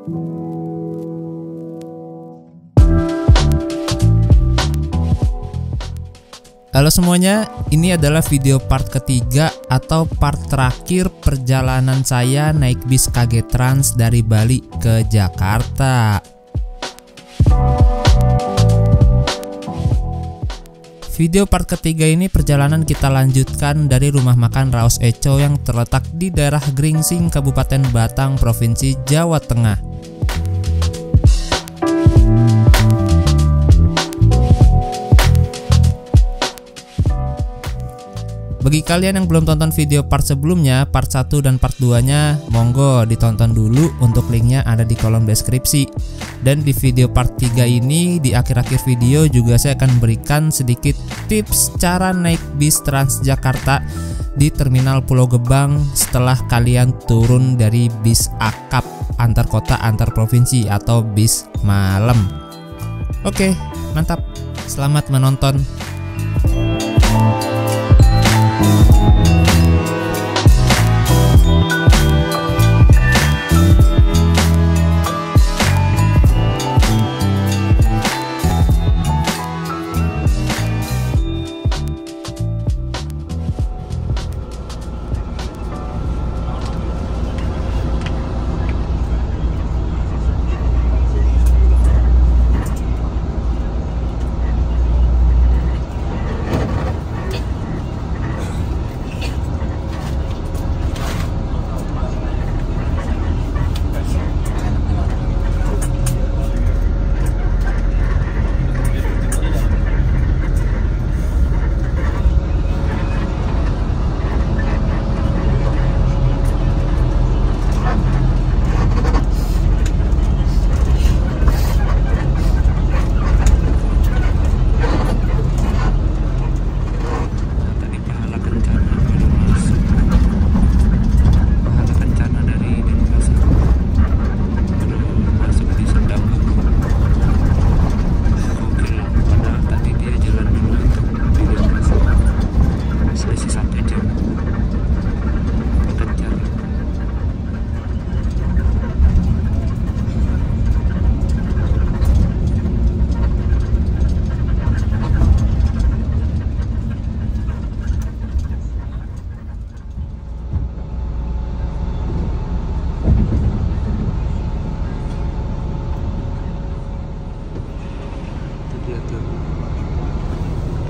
Halo semuanya, ini adalah video part ketiga atau part terakhir perjalanan saya naik bis KG Trans dari Bali ke Jakarta. Video part ketiga ini perjalanan kita lanjutkan dari rumah makan Raos Eco yang terletak di daerah Gringsing, Kabupaten Batang, Provinsi Jawa Tengah. Bagi kalian yang belum tonton video part sebelumnya, part 1 dan part 2-nya, monggo ditonton dulu, untuk linknya ada di kolom deskripsi. Dan di video part 3 ini, di akhir-akhir video juga saya akan berikan sedikit tips cara naik bis Transjakarta di Terminal Pulau Gebang setelah kalian turun dari bis akap antar kota antar provinsi atau bis malam. Oke, mantap. Selamat menonton.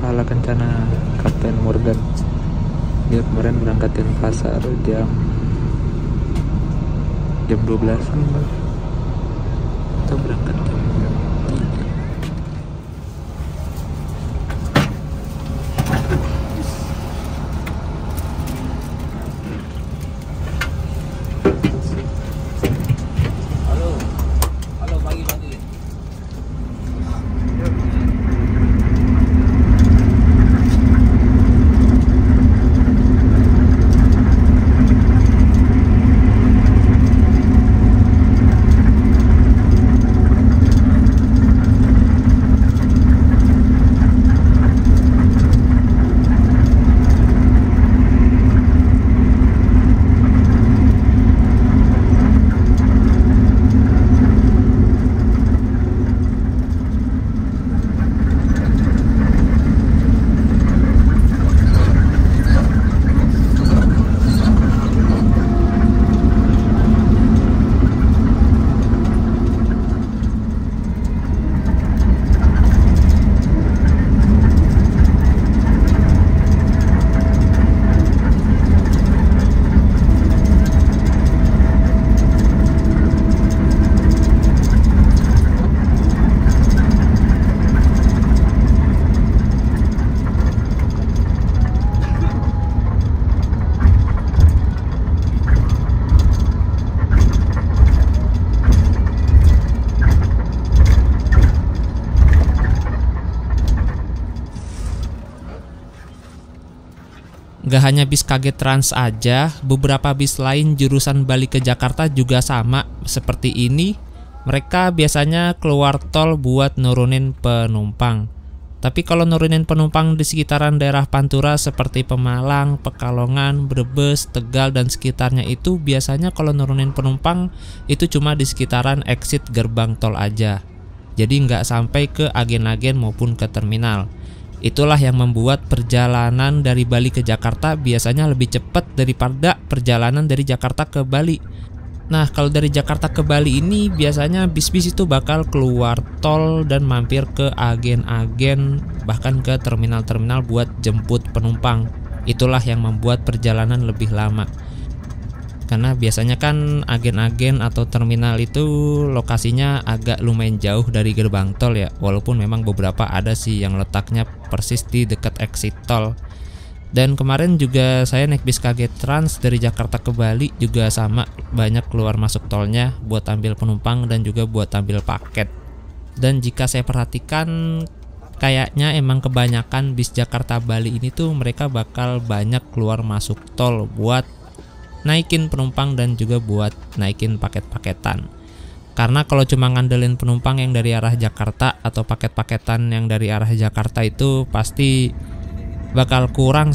Pahala Kencana Kapten Morgan. Dia kemarin berangkatin pasar jam 12 atau berangkat jam 3. Halo pagi. Gak hanya bis KG Trans aja, beberapa bis lain jurusan Bali ke Jakarta juga sama seperti ini. Mereka biasanya keluar tol buat nurunin penumpang. Tapi kalau nurunin penumpang di sekitaran daerah Pantura seperti Pemalang, Pekalongan, Brebes, Tegal dan sekitarnya itu biasanya kalau nurunin penumpang itu cuma di sekitaran exit gerbang tol aja. Jadi nggak sampai ke agen-agen maupun ke terminal. Itulah yang membuat perjalanan dari Bali ke Jakarta biasanya lebih cepat daripada perjalanan dari Jakarta ke Bali. Nah, kalau dari Jakarta ke Bali ini biasanya bis-bis itu bakal keluar tol dan mampir ke agen-agen bahkan ke terminal-terminal buat jemput penumpang. Itulah yang membuat perjalanan lebih lama. Karena biasanya kan agen-agen atau terminal itu lokasinya agak lumayan jauh dari gerbang tol ya. Walaupun memang beberapa ada sih yang letaknya persis di dekat exit tol. Dan kemarin juga saya naik bis KG Trans dari Jakarta ke Bali juga sama, banyak keluar masuk tolnya buat ambil penumpang dan juga buat ambil paket. Dan jika saya perhatikan kayaknya emang kebanyakan bis Jakarta Bali ini tuh mereka bakal banyak keluar masuk tol buat naikin penumpang dan juga buat naikin paket-paketan. Karena kalau cuma ngandelin penumpang yang dari arah Jakarta atau paket-paketan yang dari arah Jakarta itu pasti bakal kurang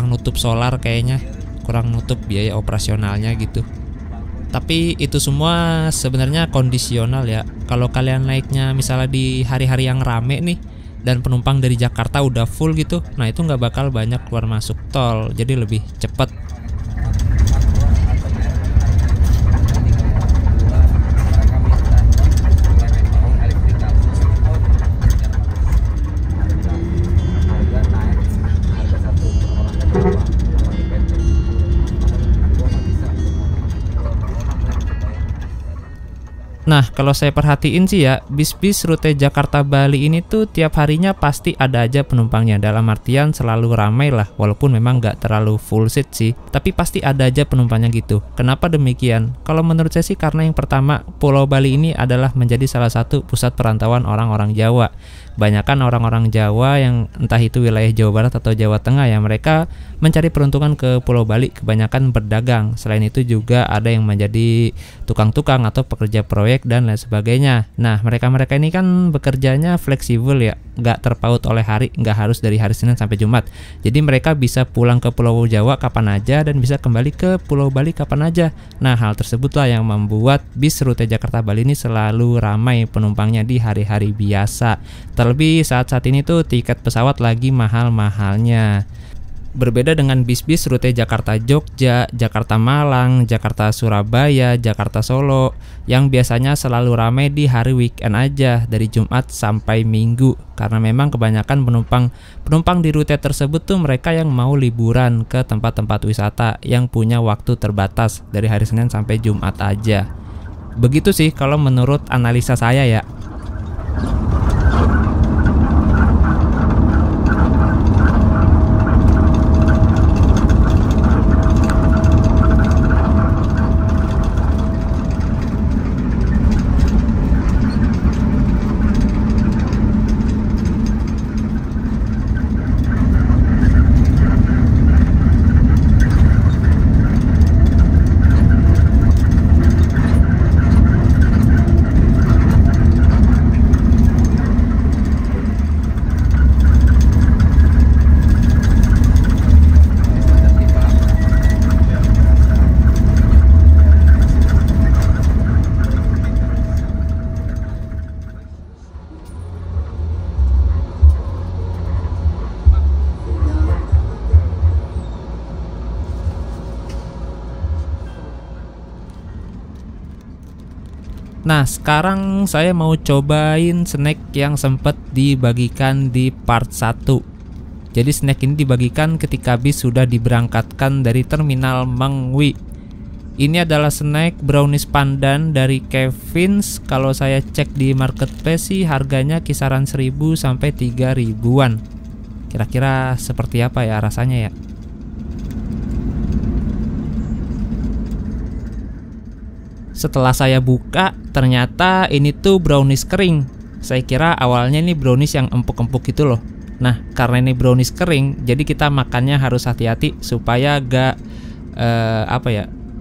nutup solar kayaknya, kurang nutup biaya operasionalnya gitu. Tapi itu semua sebenarnya kondisional ya. Kalau kalian naiknya misalnya di hari-hari yang rame nih dan penumpang dari Jakarta udah full gitu, nah itu nggak bakal banyak keluar masuk tol, jadi lebih cepat. Nah, kalau saya perhatiin sih ya, bis-bis rute Jakarta-Bali ini tuh tiap harinya pasti ada aja penumpangnya. Dalam artian selalu ramai lah, walaupun memang nggak terlalu full seat sih. Tapi pasti ada aja penumpangnya gitu. Kenapa demikian? Kalau menurut saya sih karena yang pertama, Pulau Bali ini adalah menjadi salah satu pusat perantauan orang-orang Jawa. Banyakan orang-orang Jawa yang entah itu wilayah Jawa Barat atau Jawa Tengah ya, mereka mencari peruntungan ke Pulau Bali, kebanyakan berdagang. Selain itu juga ada yang menjadi tukang-tukang atau pekerja proyek dan lain sebagainya. Nah, mereka-mereka ini kan bekerjanya fleksibel ya, nggak terpaut oleh hari, nggak harus dari hari Senin sampai Jumat. Jadi mereka bisa pulang ke Pulau Jawa kapan aja dan bisa kembali ke Pulau Bali kapan aja. Nah, hal tersebutlah yang membuat bis rute Jakarta-Bali ini selalu ramai penumpangnya di hari-hari biasa. Terlebih saat-saat ini tuh tiket pesawat lagi mahal-mahalnya. Berbeda dengan bis-bis rute Jakarta-Jogja, Jakarta-Malang, Jakarta-Surabaya, Jakarta-Solo yang biasanya selalu ramai di hari weekend aja dari Jumat sampai Minggu. Karena memang kebanyakan penumpang di rute tersebut tuh mereka yang mau liburan ke tempat-tempat wisata yang punya waktu terbatas dari hari Senin sampai Jumat aja. Begitu sih kalau menurut analisa saya ya. Nah, sekarang saya mau cobain snack yang sempat dibagikan di part 1. Jadi snack ini dibagikan ketika bis sudah diberangkatkan dari terminal Mengwi. Ini adalah snack brownies pandan dari Kevin's. Kalau saya cek di marketplace sih harganya kisaran 1.000 sampai 3.000-an. Kira-kira seperti apa ya rasanya ya? Setelah saya buka, ternyata ini tuh brownies kering. Saya kira awalnya ini brownies yang empuk-empuk gitu loh. Nah, karena ini brownies kering, jadi kita makannya harus hati-hati supaya gak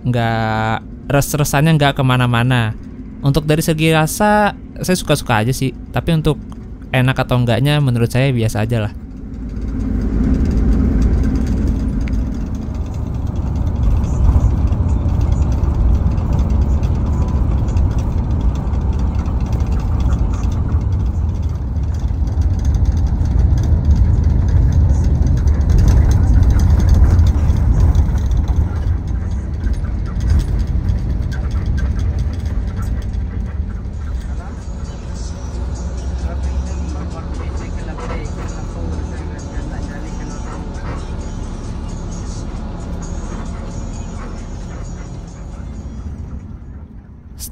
nggak kemana-mana. Untuk dari segi rasa, saya suka-suka aja sih. Tapi untuk enak atau enggaknya menurut saya biasa aja lah.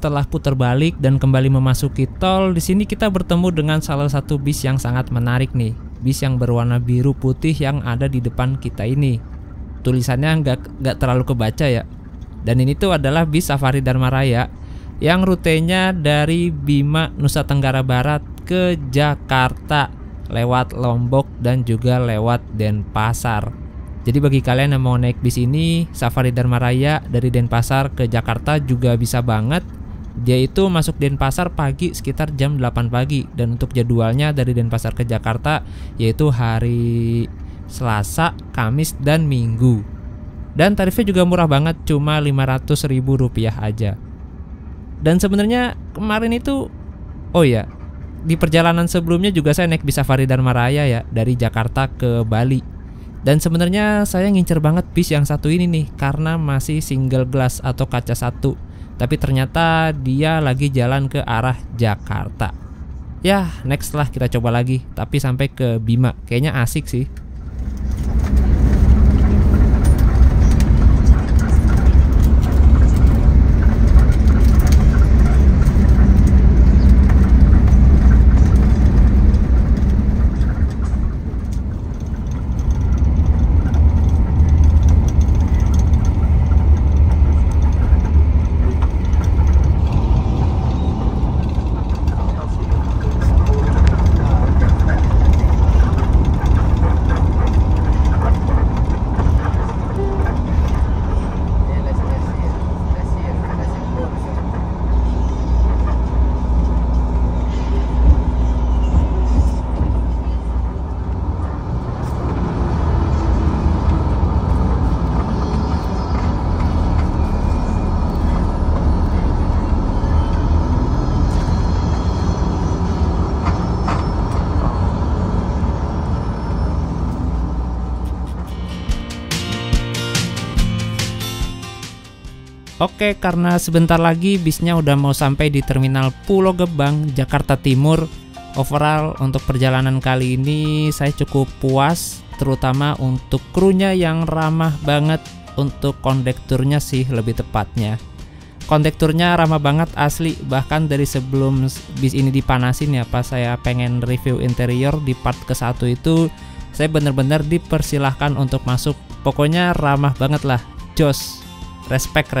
Setelah putar balik dan kembali memasuki tol, di sini kita bertemu dengan salah satu bis yang sangat menarik nih. Bis yang berwarna biru putih yang ada di depan kita ini. Tulisannya nggak terlalu kebaca ya. Dan ini tuh adalah bis Safari Dharma Raya yang rutenya dari Bima, Nusa Tenggara Barat ke Jakarta lewat Lombok dan juga lewat Denpasar. Jadi bagi kalian yang mau naik bis ini, Safari Dharma Raya dari Denpasar ke Jakarta juga bisa banget. Dia itu masuk Denpasar pagi sekitar jam 8 pagi. Dan untuk jadwalnya dari Denpasar ke Jakarta yaitu hari Selasa, Kamis, dan Minggu. Dan tarifnya juga murah banget, cuma Rp500.000 aja. Dan sebenarnya kemarin itu, oh ya, di perjalanan sebelumnya juga saya naik bis Safari Dharma Raya ya, dari Jakarta ke Bali. Dan sebenarnya saya ngincer banget bis yang satu ini nih, karena masih single glass atau kaca satu. Tapi ternyata dia lagi jalan ke arah Jakarta. Ya, next lah kita coba lagi, tapi sampai ke Bima. Kayaknya asik sih. Oke, karena sebentar lagi bisnya udah mau sampai di Terminal Pulau Gebang, Jakarta Timur. Overall untuk perjalanan kali ini saya cukup puas, terutama untuk krunya yang ramah banget, untuk kondekturnya sih lebih tepatnya. Kondekturnya ramah banget asli, bahkan dari sebelum bis ini dipanasin ya, pas saya pengen review interior di part ke-1 itu, saya bener-bener dipersilahkan untuk masuk. Pokoknya ramah banget lah, jos. Respect.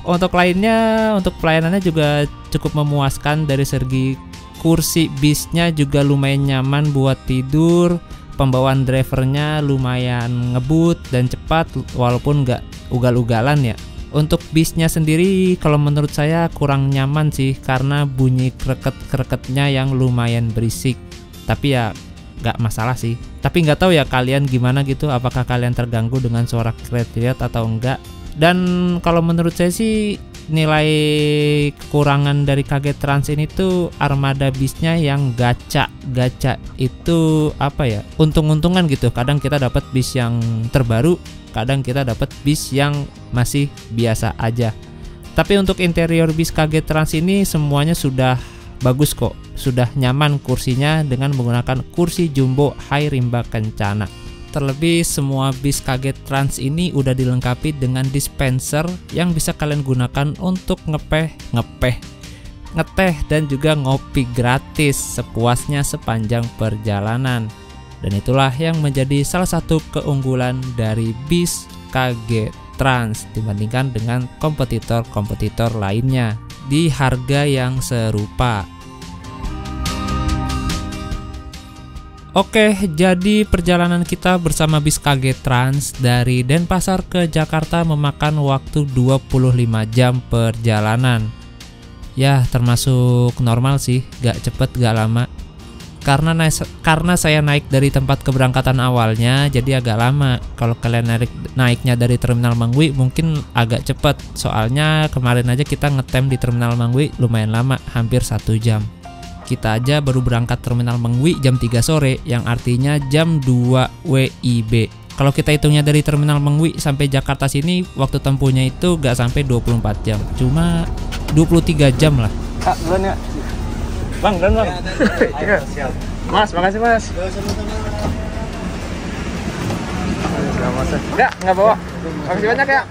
Untuk lainnya, untuk pelayanannya juga cukup memuaskan. Dari segi kursi bisnya juga lumayan nyaman buat tidur. Pembawaan drivernya lumayan ngebut dan cepat, walaupun nggak ugal-ugalan ya. Untuk bisnya sendiri kalau menurut saya kurang nyaman sih, karena bunyi kreket-kreketnya yang lumayan berisik. Tapi ya nggak masalah sih. Tapi nggak tahu ya kalian gimana gitu, apakah kalian terganggu dengan suara kreket atau enggak. Dan kalau menurut saya sih nilai kekurangan dari KG Trans ini tuh armada bisnya yang gacha itu apa ya, untung-untungan gitu. Kadang kita dapat bis yang terbaru, kadang kita dapat bis yang masih biasa aja. Tapi untuk interior bis KG Trans ini semuanya sudah bagus kok, sudah nyaman kursinya dengan menggunakan kursi jumbo high rimba kencana. Terlebih semua bis KG Trans ini udah dilengkapi dengan dispenser yang bisa kalian gunakan untuk ngeteh dan juga ngopi gratis sepuasnya sepanjang perjalanan. Dan itulah yang menjadi salah satu keunggulan dari bis KG Trans dibandingkan dengan kompetitor-kompetitor lainnya di harga yang serupa. Oke, jadi perjalanan kita bersama bis KG Trans dari Denpasar ke Jakarta memakan waktu 25 jam perjalanan. Ya, termasuk normal sih, gak cepet gak lama. Karena saya naik dari tempat keberangkatan awalnya, jadi agak lama. Kalau kalian naiknya dari Terminal Mangwi mungkin agak cepat. Soalnya kemarin aja kita ngetem di Terminal Mangwi lumayan lama, hampir 1 jam. Kita aja baru berangkat Terminal Mangwi jam 3 sore, yang artinya jam 2 WIB. Kalau kita hitungnya dari Terminal Mangwi sampai Jakarta sini, waktu tempuhnya itu gak sampai 24 jam. Cuma 23 jam lah. Kak, duluan ya. Bang, dan bang. Iya. Mas, makasih mas. Enggak bawa. Makasih banyak ya.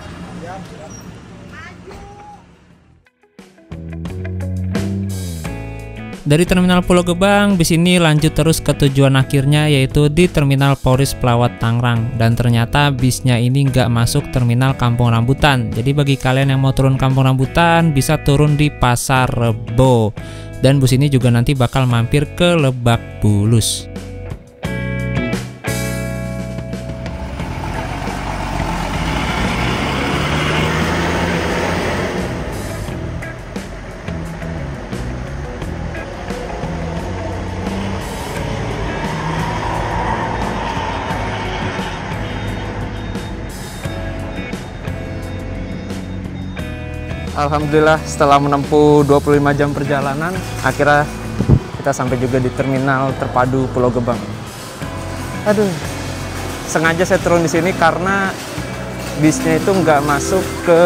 Dari Terminal Pulau Gebang, bis ini lanjut terus ke tujuan akhirnya, yaitu di Terminal Poris Pelawat Tangerang. Dan ternyata bisnya ini nggak masuk Terminal Kampung Rambutan. Jadi bagi kalian yang mau turun Kampung Rambutan, bisa turun di Pasar Rebo. Dan bus ini juga nanti bakal mampir ke Lebak Bulus. Alhamdulillah setelah menempuh 25 jam perjalanan, akhirnya kita sampai juga di Terminal Terpadu Pulau Gebang. Aduh, sengaja saya turun di sini karena bisnya itu nggak masuk ke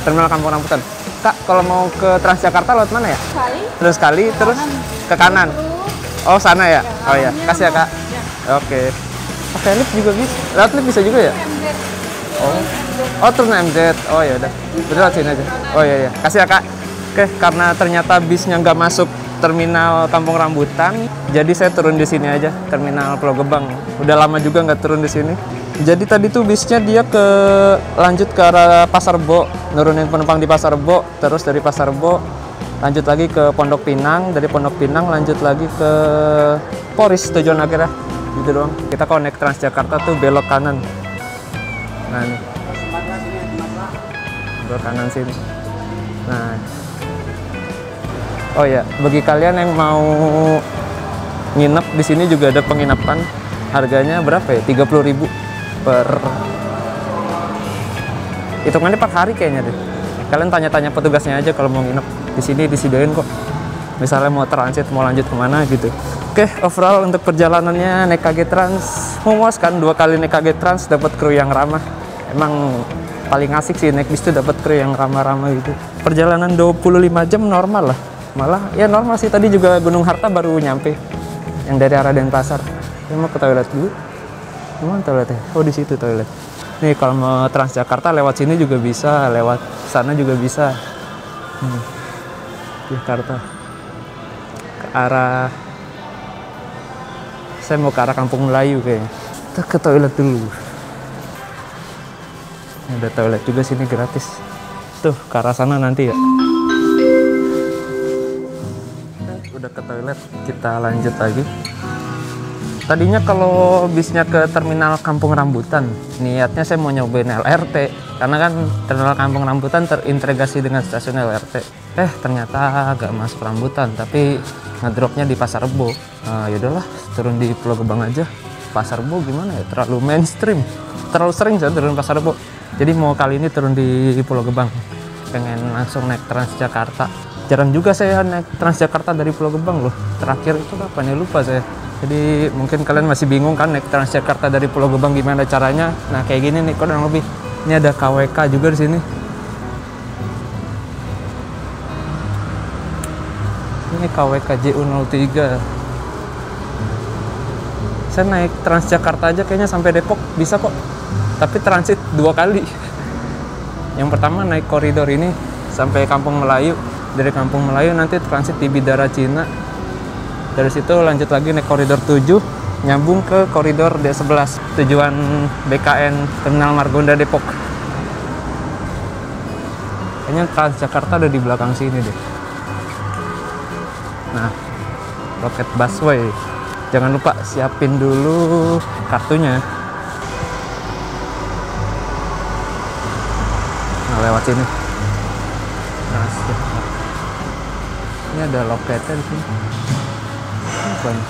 Terminal Kampung Rambutan. Kak, kalau mau ke Transjakarta lewat mana ya? Terus terus ke kanan. Oh, sana ya? Oh ya, kasih ya Kak. Oke. Pakai lift juga bisa. Lewat lift bisa juga ya? Oh, turun MZ. Oh ya udah. Betul sini aja. Oh iya. Kasih ya Kak. Oke, karena ternyata bisnya nggak masuk Terminal Kampung Rambutan, jadi saya turun di sini aja, Terminal Pulau Gebang. Udah lama juga nggak turun di sini. Jadi tadi tuh bisnya dia lanjut ke arah Pasar Rebo, nurunin penumpang di Pasar Rebo, terus dari Pasar Rebo lanjut lagi ke Pondok Pinang, dari Pondok Pinang lanjut lagi ke Poris tujuan akhirnya. Gitu doang. Kita connect Transjakarta tuh belok kanan. Nah, ini. Belok kanan sini. Nah. Oh ya, bagi kalian yang mau nginep di sini juga ada penginapan. Harganya berapa ya? 30.000 per. Hitungannya per hari kayaknya deh. Kalian tanya-tanya petugasnya aja kalau mau nginep. Di sini disediain kok. Misalnya mau transit, mau lanjut kemana gitu. Oke, overall untuk perjalanannya naik KG Trans memuaskan. 2 kali naik KG Trans dapat kru yang ramah. Emang paling asik sih naik bis itu dapat kru yang ramah-ramah gitu. Perjalanan 25 jam normal lah. Malah ya normal sih, tadi juga Gunung Harta baru nyampe. Yang dari arah Denpasar. Saya mau ke toilet dulu. Gimana toiletnya? Oh, di situ toilet. Nih kalau mau Transjakarta lewat sini juga bisa, lewat sana juga bisa. Jakarta. Ke arah, saya mau ke arah Kampung Melayu kayaknya. Kita ke toilet dulu. Ada toilet juga sini gratis. Tuh ke arah sana nanti ya. Udah ke toilet, kita lanjut lagi. Tadinya kalau bisnya ke Terminal Kampung Rambutan, niatnya saya mau nyobain LRT, karena kan Terminal Kampung Rambutan terintegrasi dengan stasiun LRT. Ternyata gak masuk Rambutan, tapi ngedropnya di Pasar Rebo. Yaudahlah, turun di Pulau Gebang aja. Pasar Rebo gimana ya? Terlalu mainstream, terlalu sering saya turun Pasar Rebo. Jadi mau kali ini turun di Pulau Gebang. Pengen langsung naik Transjakarta. Jarang juga saya naik Transjakarta dari Pulau Gebang loh. Terakhir itu kapan ya, lupa saya. Jadi mungkin kalian masih bingung kan naik Transjakarta dari Pulau Gebang gimana caranya. Nah kayak gini nih kurang lebih. Ini ada KWK juga di sini. Ini KWK JU03. Saya naik Transjakarta aja kayaknya sampai Depok bisa kok. Tapi transit 2 kali. Yang pertama naik koridor ini sampai Kampung Melayu. Dari Kampung Melayu nanti transit di Bidara Cina. Dari situ lanjut lagi naik koridor 7 nyambung ke koridor D11 tujuan BKN Terminal Margonda Depok. Kayaknya Transjakarta ada di belakang sini deh. Nah, loket busway. Jangan lupa siapin dulu kartunya. Nah, lewat sini. Ini ada loketnya di sini. Apa nih?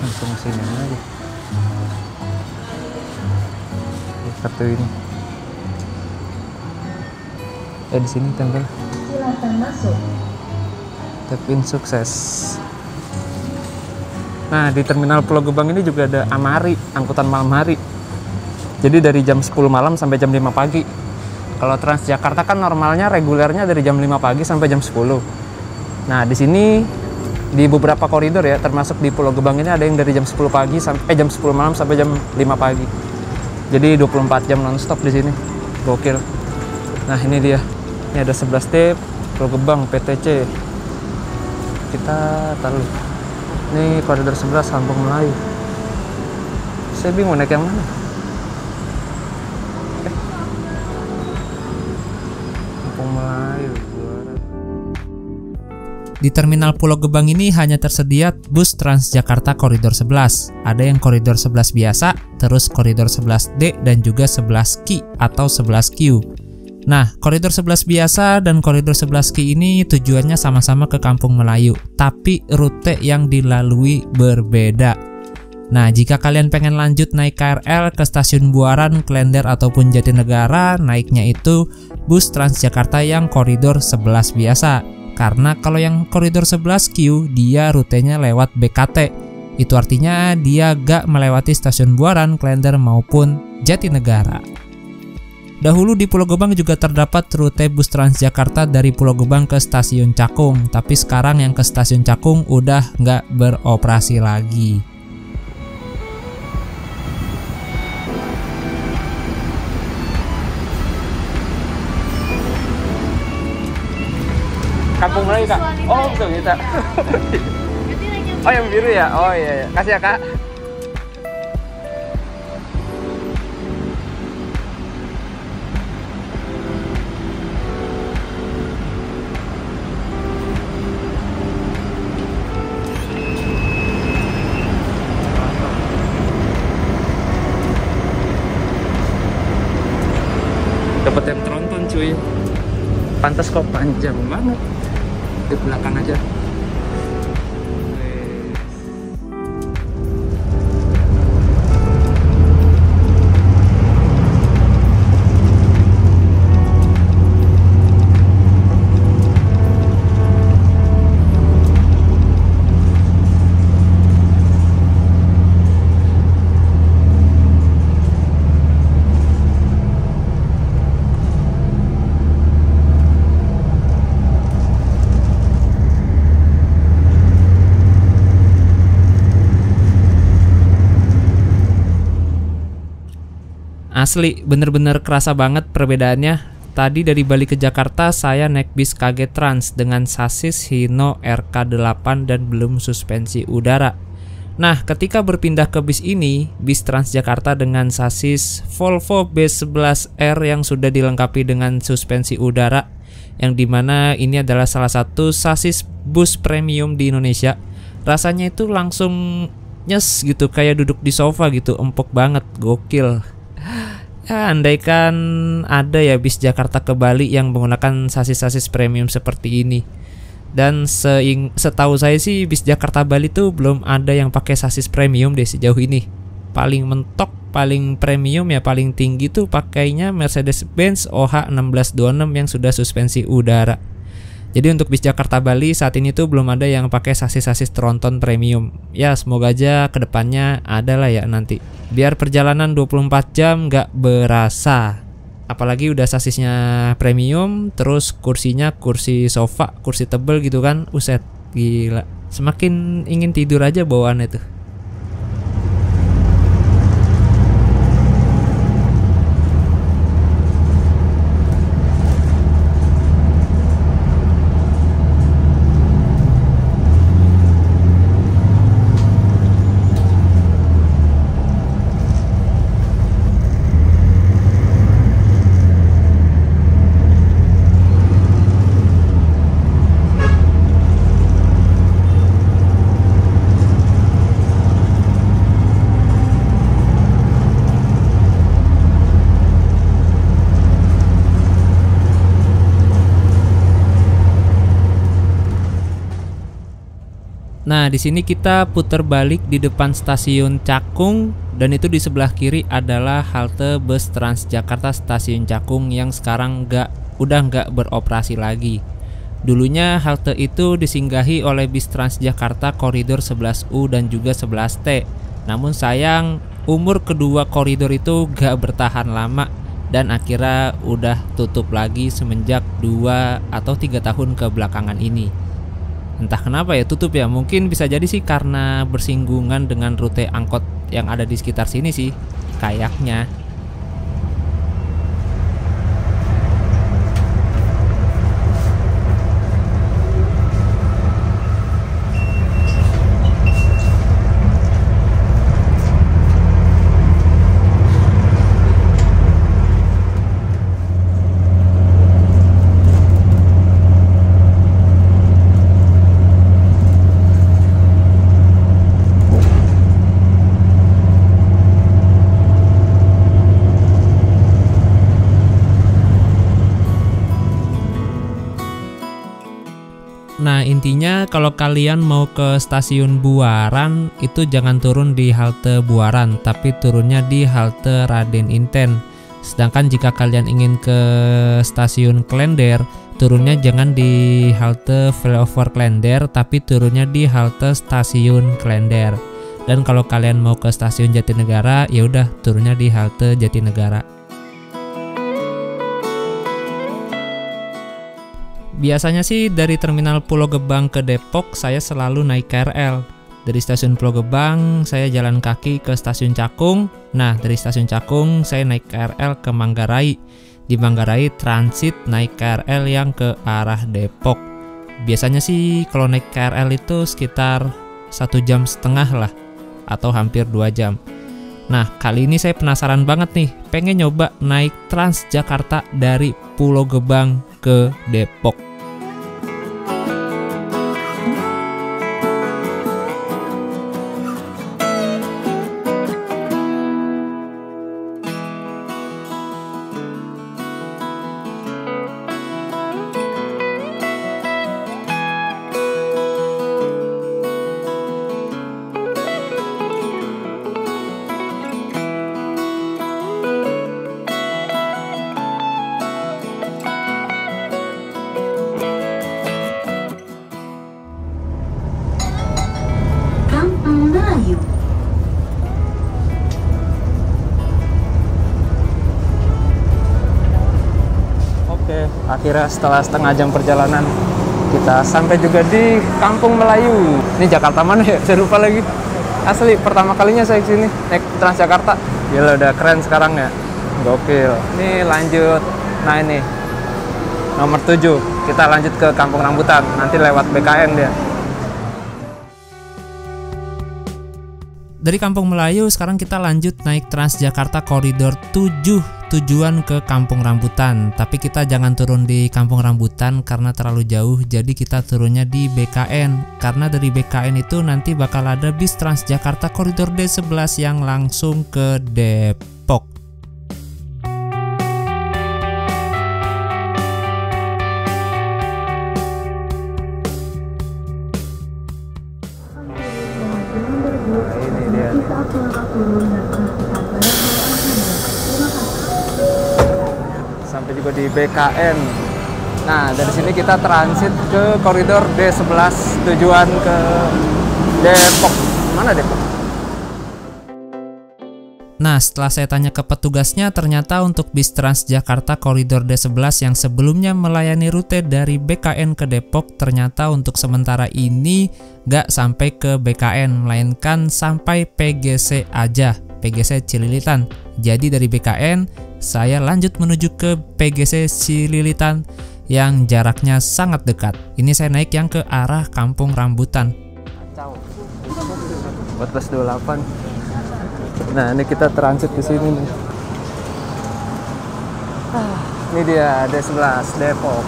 Langsung sini aja. Kartu ini. Di sini tempel. Silakan masuk. Tap in sukses. Nah, di terminal Pulau Gebang ini juga ada Amari, angkutan malam hari. Jadi dari jam 10 malam sampai jam 5 pagi. Kalau Transjakarta kan normalnya regulernya dari jam 5 pagi sampai jam 10. Nah, di sini di beberapa koridor ya, termasuk di Pulau Gebang ini ada yang dari jam 10 pagi sampai jam 10 malam sampai jam 5 pagi. Jadi 24 jam nonstop di sini. Gokil. Nah, ini dia. Ini ada 11 tip Pulau Gebang PTC. Kita taruh. Ini koridor 11 Kampung Melayu. Saya bingung naik yang mana. Kampung Melayu. Di terminal Pulau Gebang ini hanya tersedia bus Transjakarta koridor 11. Ada yang koridor 11 biasa, terus koridor 11D dan juga 11Q atau 11Q. Nah, koridor 11 biasa dan koridor 11Q ini tujuannya sama-sama ke Kampung Melayu, tapi rute yang dilalui berbeda. Nah, jika kalian pengen lanjut naik KRL ke stasiun Buaran, Klender ataupun Jatinegara, naiknya itu bus Transjakarta yang koridor 11 biasa. Karena kalau yang koridor 11Q dia rutenya lewat BKT. Itu artinya dia gak melewati stasiun Buaran, Klender maupun Jatinegara. Dahulu di Pulau Gebang juga terdapat rute bus Transjakarta dari Pulau Gebang ke stasiun Cakung, tapi sekarang yang ke stasiun Cakung udah nggak beroperasi lagi. Kampung Melayu Kak. Oh betul kita. Oh yang biru ya. Oh iya. Kasih ya Kak. Dapat yang tronton cuy. Pantas kok panjang banget. Di belakang aja. Asli, bener-bener kerasa banget perbedaannya. Tadi dari Bali ke Jakarta saya naik bis KG Trans dengan sasis Hino RK8 dan belum suspensi udara. Nah, ketika berpindah ke bis ini, bis Transjakarta dengan sasis Volvo B11R yang sudah dilengkapi dengan suspensi udara, yang dimana ini adalah salah satu sasis bus premium di Indonesia. Rasanya itu langsung nyes gitu, kayak duduk di sofa gitu, empuk banget, gokil. Ya, andaikan ada ya bis Jakarta ke Bali yang menggunakan sasis-sasis premium seperti ini. Dan setahu saya sih bis Jakarta Bali tuh belum ada yang pakai sasis premium deh sejauh ini. Paling mentok, paling premium ya paling tinggi tuh pakainya Mercedes-Benz OH1626 yang sudah suspensi udara. Jadi untuk bis Jakarta Bali saat ini tuh belum ada yang pakai sasis-sasis tronton premium. Ya semoga aja kedepannya ada lah ya nanti. Biar perjalanan 24 jam gak berasa. Apalagi udah sasisnya premium, terus kursinya kursi sofa, kursi tebel gitu kan. Uset, gila. Semakin ingin tidur aja bawaannya tuh. Nah, di sini kita putar balik di depan stasiun Cakung, dan itu di sebelah kiri adalah halte bus Transjakarta Stasiun Cakung yang sekarang udah nggak beroperasi lagi. Dulunya halte itu disinggahi oleh bis Transjakarta koridor 11U dan juga 11T. Namun sayang, umur kedua koridor itu gak bertahan lama dan akhirnya udah tutup lagi semenjak 2 atau 3 tahun kebelakangan ini. Entah kenapa ya tutup ya, mungkin bisa jadi sih karena bersinggungan dengan rute angkot yang ada di sekitar sini sih, kayaknya. Nah, intinya kalau kalian mau ke stasiun Buaran itu jangan turun di halte Buaran, tapi turunnya di halte Raden Inten. Sedangkan jika kalian ingin ke stasiun Klender, turunnya jangan di halte flyover Klender, tapi turunnya di halte stasiun Klender. Dan kalau kalian mau ke stasiun Jatinegara, ya udah turunnya di halte Jatinegara. Biasanya sih dari terminal Pulau Gebang ke Depok saya selalu naik KRL. Dari stasiun Pulau Gebang saya jalan kaki ke stasiun Cakung. Nah, dari stasiun Cakung saya naik KRL ke Manggarai. Di Manggarai transit naik KRL yang ke arah Depok. Biasanya sih kalau naik KRL itu sekitar 1,5 jam lah, atau hampir 2 jam. Nah, kali ini saya penasaran banget nih, pengen nyoba naik Transjakarta dari Pulau Gebang ke Depok. Akhirnya setelah setengah jam perjalanan kita sampai juga di Kampung Melayu. Ini Jakarta mana ya? Saya lupa lagi. Asli pertama kalinya saya kesini naik Transjakarta. Gila, udah keren sekarang ya. Gokil. Ini lanjut. Nah ini nomor 7. Kita lanjut ke Kampung Rambutan. Nanti lewat BKN dia. Dari Kampung Melayu sekarang kita lanjut naik Transjakarta koridor 7 tujuan ke Kampung Rambutan. Tapi kita jangan turun di Kampung Rambutan karena terlalu jauh, jadi kita turunnya di BKN. Karena dari BKN itu nanti bakal ada bis Transjakarta koridor D11 yang langsung ke Depok. Sampai juga di BKN. Nah, dari sini kita transit ke koridor D11 tujuan ke Depok. Mana Depok? Nah, setelah saya tanya ke petugasnya, ternyata untuk bis Transjakarta koridor D11 yang sebelumnya melayani rute dari BKN ke Depok, ternyata untuk sementara ini nggak sampai ke BKN, melainkan sampai PGC aja, PGC Cililitan. Jadi dari BKN, saya lanjut menuju ke PGC Cililitan yang jaraknya sangat dekat. Ini saya naik yang ke arah Kampung Rambutan. 1428. Nah, ini kita transit di sini nih. Ini dia D11 Depok.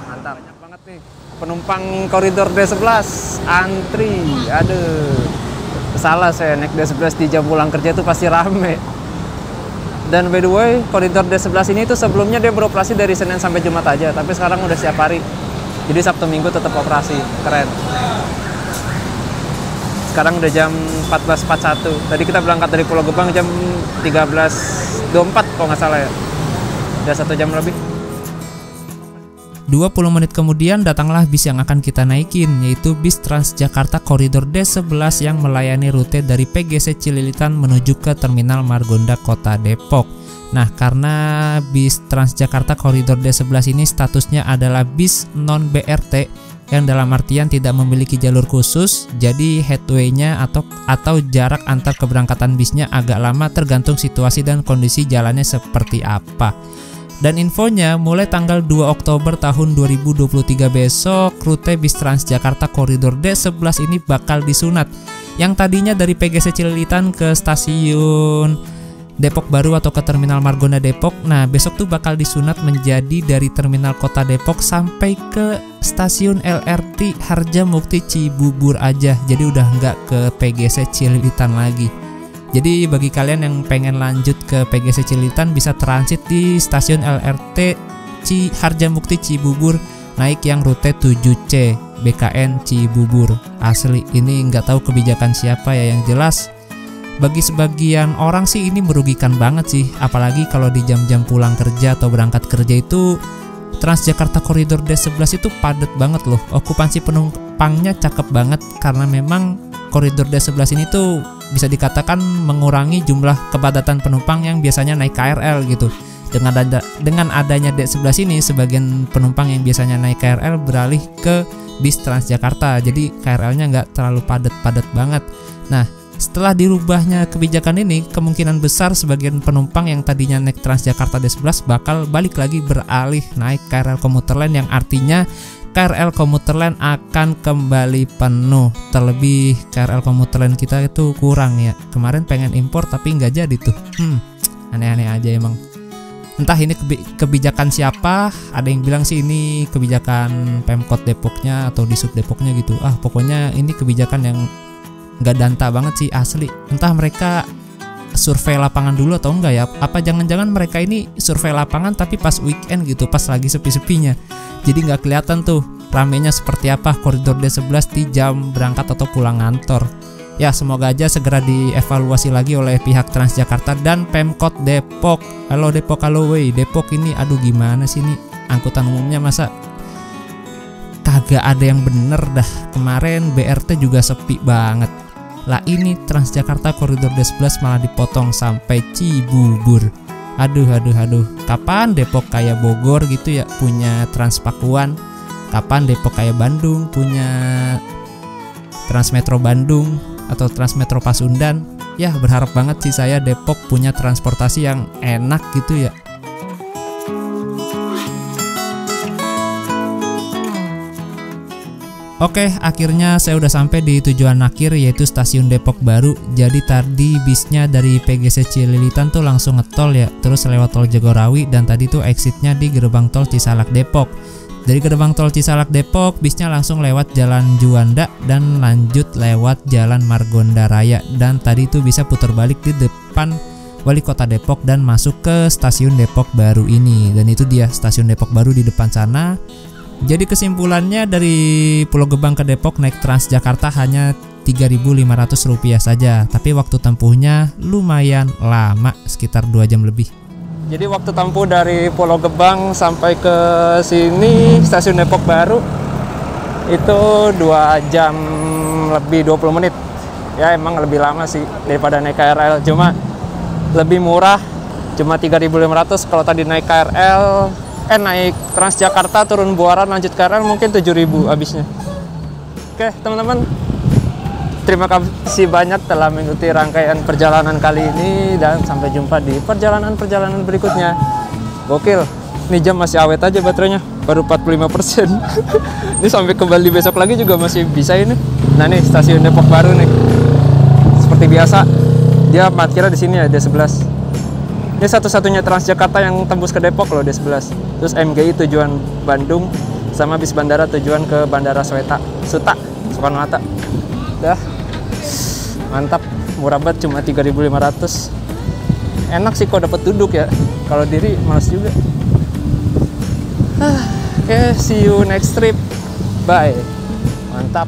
Mantap, banyak banget nih penumpang koridor D11 antri. Aduh, salah saya naik D11 di jam pulang kerja itu pasti rame. Dan by the way, koridor D11 ini tuh sebelumnya dia beroperasi dari Senin sampai Jumat aja, tapi sekarang udah setiap hari. Jadi Sabtu Minggu tetap operasi. Keren. Sekarang udah jam 14.41. Tadi kita berangkat dari Pulau Gebang jam 13.24 kalau nggak salah ya. Udah 1 jam lebih. 20 menit kemudian datanglah bis yang akan kita naikin, yaitu bis Transjakarta Koridor D11 yang melayani rute dari PGC Cililitan menuju ke Terminal Margonda Kota Depok. Nah, karena bis Transjakarta Koridor D11 ini statusnya adalah bis non-BRT yang dalam artian tidak memiliki jalur khusus, jadi headway-nya atau jarak antar keberangkatan bisnya agak lama tergantung situasi dan kondisi jalannya seperti apa. Dan infonya, mulai tanggal 2 Oktober tahun 2023 besok, rute bis Transjakarta Koridor D11 ini bakal disunat. Yang tadinya dari PGC Cililitan ke stasiun Depok Baru atau ke Terminal Margonda Depok, nah besok tuh bakal disunat menjadi dari Terminal Kota Depok sampai ke stasiun LRT Harjamukti Cibubur aja. Jadi udah nggak ke PGC Cililitan lagi. Jadi bagi kalian yang pengen lanjut ke PGC Cililitan bisa transit di stasiun LRT Harjamukti Cibubur naik yang rute 7C BKN Cibubur. Asli ini nggak tahu kebijakan siapa ya, yang jelas bagi sebagian orang sih ini merugikan banget sih, apalagi kalau di jam-jam pulang kerja atau berangkat kerja itu Transjakarta Koridor D11 itu padat banget loh. Okupansi penumpangnya cakep banget karena memang Koridor D11 ini tuh bisa dikatakan mengurangi jumlah kepadatan penumpang yang biasanya naik KRL gitu. Dengan adanya D11 ini, sebagian penumpang yang biasanya naik KRL beralih ke bis Transjakarta. Jadi KRL-nya nggak terlalu padat-padat banget. Nah, setelah dirubahnya kebijakan ini, kemungkinan besar sebagian penumpang yang tadinya naik Transjakarta D11 bakal balik lagi beralih naik KRL Komuter Lain, yang artinya KRL Komuter Lain akan kembali penuh. Terlebih KRL Komuter Lain kita itu kurang ya. Kemarin pengen impor tapi nggak jadi tuh. Aneh-aneh aja emang. Entah ini kebijakan siapa. Ada yang bilang sih ini kebijakan Pemkot Depoknya atau Disub Depoknya gitu. Pokoknya ini kebijakan yang nggak danta banget sih asli. Entah mereka survei lapangan dulu atau enggak ya. Apa jangan-jangan mereka ini survei lapangan tapi pas weekend gitu, pas lagi sepi-sepinya. Jadi nggak kelihatan tuh ramenya seperti apa Koridor D11 di jam berangkat atau pulang kantor. Ya semoga aja segera dievaluasi lagi oleh pihak Transjakarta dan Pemkot Depok. Halo Depok, halo wey Depok ini, aduh gimana sih nih angkutan umumnya masa kagak ada yang bener dah. Kemarin BRT juga sepi banget. Lah ini Transjakarta Koridor D11 malah dipotong sampai Cibubur. Aduh. Kapan Depok kayak Bogor gitu ya punya Transpakuan? Kapan Depok kayak Bandung punya Transmetro Bandung atau Transmetro Pasundan? Ya berharap banget sih saya Depok punya transportasi yang enak gitu ya. Oke, akhirnya saya udah sampai di tujuan akhir yaitu stasiun Depok Baru. Jadi tadi bisnya dari PGC Cililitan tuh langsung ngetol ya, terus lewat tol Jagorawi dan tadi tuh exitnya di gerbang tol Cisalak Depok. Dari gerbang tol Cisalak Depok, bisnya langsung lewat Jalan Juanda dan lanjut lewat Jalan Margonda Raya. Dan tadi tuh bisa putar balik di depan Wali Kota Depok dan masuk ke stasiun Depok Baru ini. Dan itu dia stasiun Depok Baru di depan sana. Jadi kesimpulannya dari Pulau Gebang ke Depok naik Transjakarta hanya Rp3.500 saja. Tapi waktu tempuhnya lumayan lama, sekitar 2 jam lebih. Jadi waktu tempuh dari Pulau Gebang sampai ke sini stasiun Depok Baru itu 2 jam lebih 20 menit. Ya emang lebih lama sih daripada naik KRL, cuma lebih murah, cuma 3.500. Kalau tadi naik KRL naik Transjakarta turun Buaran lanjut KRL mungkin 7.000 habisnya. Oke teman-teman, terima kasih banyak telah mengikuti rangkaian perjalanan kali ini dan sampai jumpa di perjalanan-perjalanan berikutnya. Gokil, ini jam masih awet aja baterainya, baru 45%. Ini sampai kembali besok lagi juga masih bisa ini. Nah nih stasiun Depok Baru nih. Seperti biasa dia parkirnya di sini ya, D11. Ini satu-satunya Transjakarta yang tembus ke Depok loh, D11. Terus MGI tujuan Bandung sama bis bandara tujuan ke Bandara Suta Soekarno-Hatta. Dah mantap, murah banget, cuma 3.500. Enak sih kok dapat duduk ya, kalau diri males juga. Oke, see you next trip. Bye. Mantap.